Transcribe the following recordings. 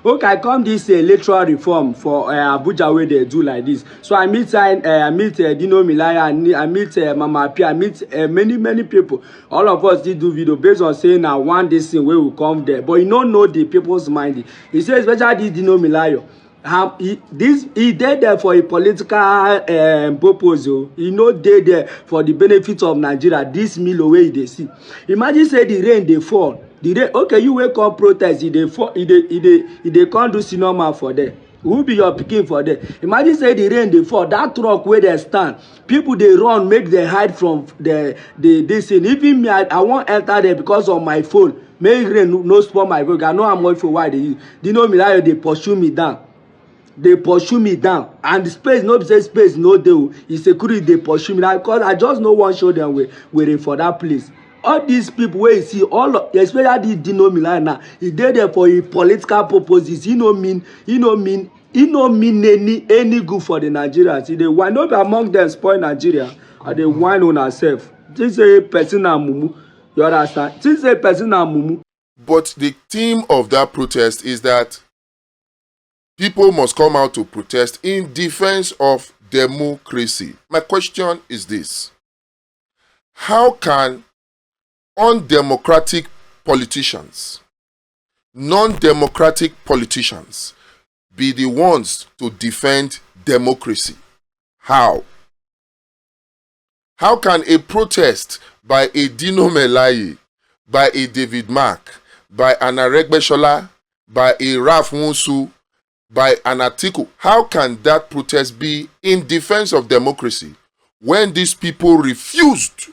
Okay, I come this electoral reform for Abuja wey dey do like this. So I meet Dino Melaye, and I meet Mama P, I meet many people. All of us did do video based on saying na one this thing wey will come there, but you no know the people's mind. He say especially this Dino Melaye. He dey there for a political purpose o. He no dey there for the benefit of Nigeria. This milo wey you dey see, imagine say the rain dey fall, the rain, okay, you wey come protest, e dey fall, e dey come do cinema for there. Who be your pikin for there? Imagine say the rain dey fall, that truck wey dey stand, people dey run make dem hide from the this thing. Even me, I wan enter there because of my phone, make rain no spoil my phone. I know how much for why I dey use. Dino Melaye dey pursue me down, dey pursue me down, and the space no be say space no dey o, e security dey pursue me down because I just no wan show dem were for that place. All these people wey you see, all of, especially this Dino Melaye now, e dey there for a political purposes. He no mean any good for the Nigerians. E dey whine, no be among them spoil Nigeria. I dey whine una sef. Think say person na mumu, you understand? Think say person na mumu. But the theme of that protest is that people must come out to protest in defense of democracy. My question is this: how can undemocratic politicians, non-democratic politicians, be the ones to defend democracy? How? How can a protest by a Dino Melaye, by a David Mark, by an Aregbesola, by a Ralph Wonsu, by an Atiku, how can that protest be in defense of democracy when these people refused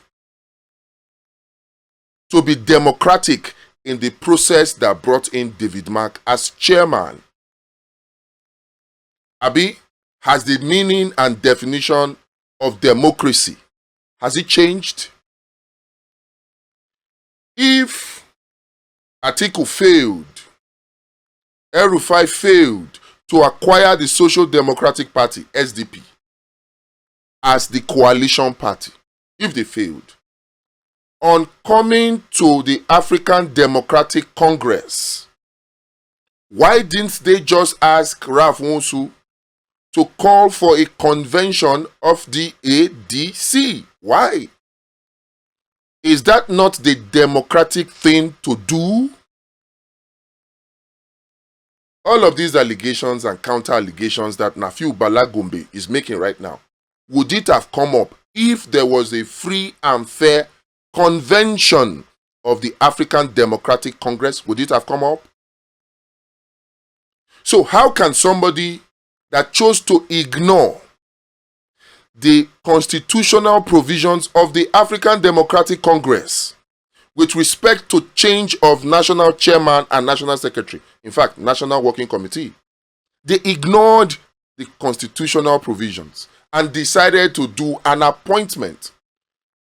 to be democratic in the process that brought in David Mark as chairman? Abi, has the meaning and definition of democracy, has it changed? If Atiku failed, El-Rufai failed to acquire the Social Democratic Party, SDP, as the coalition party, if they failed, on coming to the African Democratic Congress, why didn't they just ask Ralph Wonsu to call for a convention of the ADC? Why? Is that not the democratic thing to do? All of these allegations and counter-allegations that Nafiu Balagumbe is making right now, would it have come up if there was a free and fair convention of the African Democratic Congress? Would it have come up? So how can somebody that chose to ignore the constitutional provisions of the African Democratic Congress with respect to change of national chairman and national secretary, in fact, national working committee, they ignored the constitutional provisions and decided to do an appointment?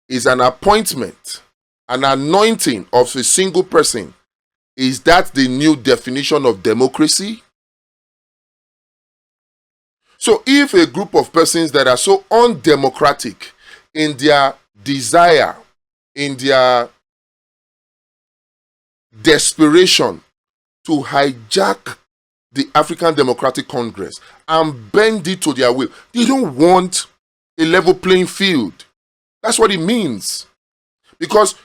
Is an appointment, an anointing of a single person, is that the new definition of democracy? So if a group of persons that are so undemocratic in their desire, in their desperation to hijack the African Democratic Congress and bend it to their will, they don't want a level playing field. That's what it means. Because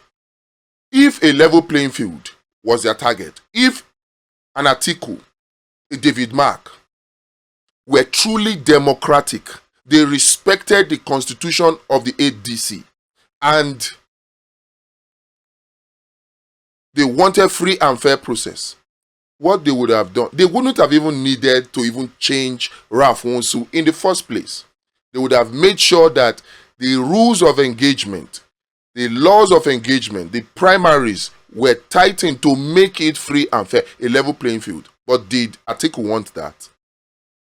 if a level playing field was their target, if an Atiku, a David Mark, were truly democratic, they respected the constitution of the ADC, and they wanted free and fair process, what they would have done, they wouldn't have even needed to even change Ralph Wonsu in the first place. They would have made sure that the rules of engagement, the laws of engagement, the primaries were tightened to make it free and fair, a level playing field. But did Atiku want that?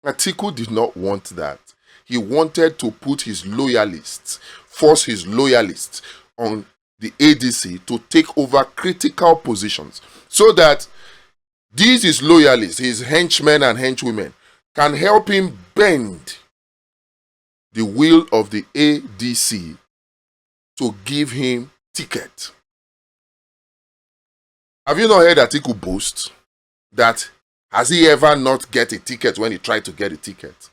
Atiku did not want that. He wanted to put his loyalists, force his loyalists on the ADC to take over critical positions so that these his loyalists, his henchmen and henchwomen, can help him bend the will of the ADC to give him ticket. Have you not heard Atiku boast that Has he ever not get a ticket when he tried to get a ticket?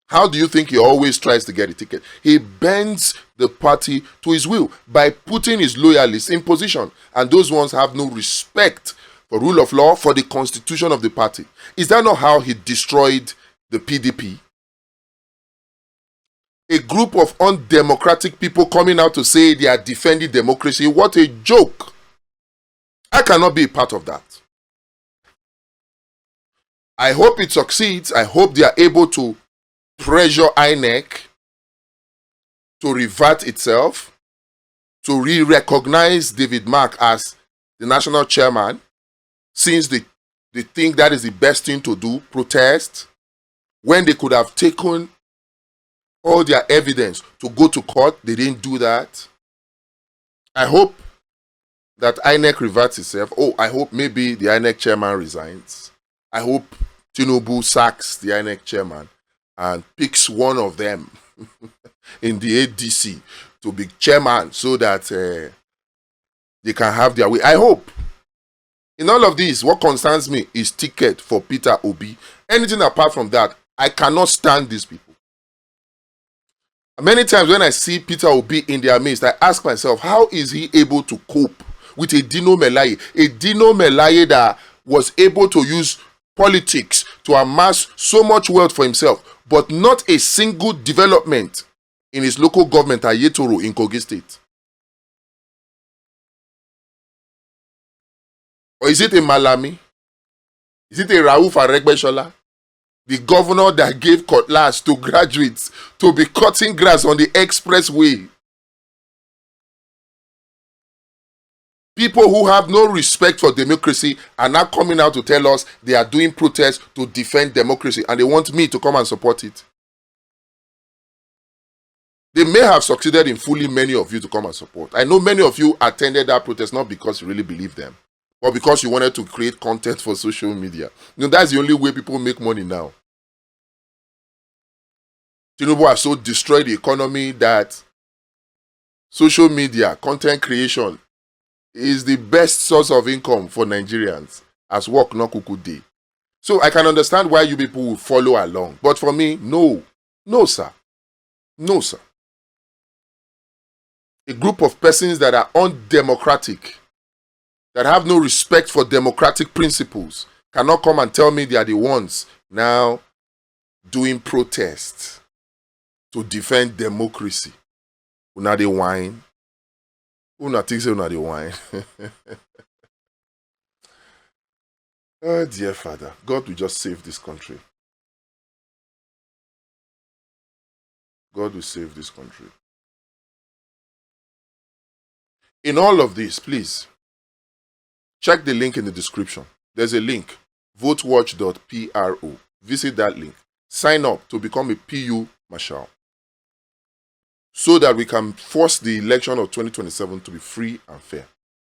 How do you think he always tries to get a ticket? He bends the party to his will by putting his loyalists in position, and those ones have no respect for rule of law, for the constitution of the party. Is that not how he destroyed the PDP? A group of undemocratic people coming out to say they are defending democracy. What a joke. I cannot be a part of that. I hope it succeeds. I hope they are able to pressure INEC to revert itself, to re-recognize David Mark as the national chairman, since they think that is the best thing to do, protest, when they could have taken all their evidence to go to court. They didn't do that. I hope that INEC reverts itself. Oh, I hope maybe the INEC chairman resigns. I hope Tinubu sacks the INEC chairman and picks one of them in the ADC to be chairman so that they can have their way. I hope. In all of this, what concerns me is ticket for Peter Obi. Anything apart from that, I cannot stand these people. Many times when I see Peter Obi in their midst, I ask myself, how is he able to cope with a Dino Melaye? A Dino Melaye that was able to use politics to amass so much wealth for himself, but not a single development in his local government at Yetoro in Kogi State. Or is it a Malami? Is it a Rauf Aregbesola? The governor that gave cutlass to graduates to be cutting grass on the expressway. People who have no respect for democracy are now coming out to tell us they are doing protests to defend democracy, and they want me to come and support it. They may have succeeded in fooling many of you to come and support. I know many of you attended that protest not because you really believe them, but because you wanted to create content for social media. You know, that's the only way people make money now. Tinubu has so destroyed the economy that social media, content creation, is the best source of income for Nigerians, as work no kuku day. So I can understand why you people will follow along. But for me, no. No, sir. No, sir. A group of persons that are undemocratic, that have no respect for democratic principles, cannot come and tell me they are the ones now doing protests to defend democracy. Una dey whine. Una think say una dey whine. Oh, dear Father, God will just save this country. God will save this country. In all of this, please, check the link in the description. There's a link, votewatch.pro. Visit that link. Sign up to become a PU Marshal, so that we can force the election of 2027 to be free and fair.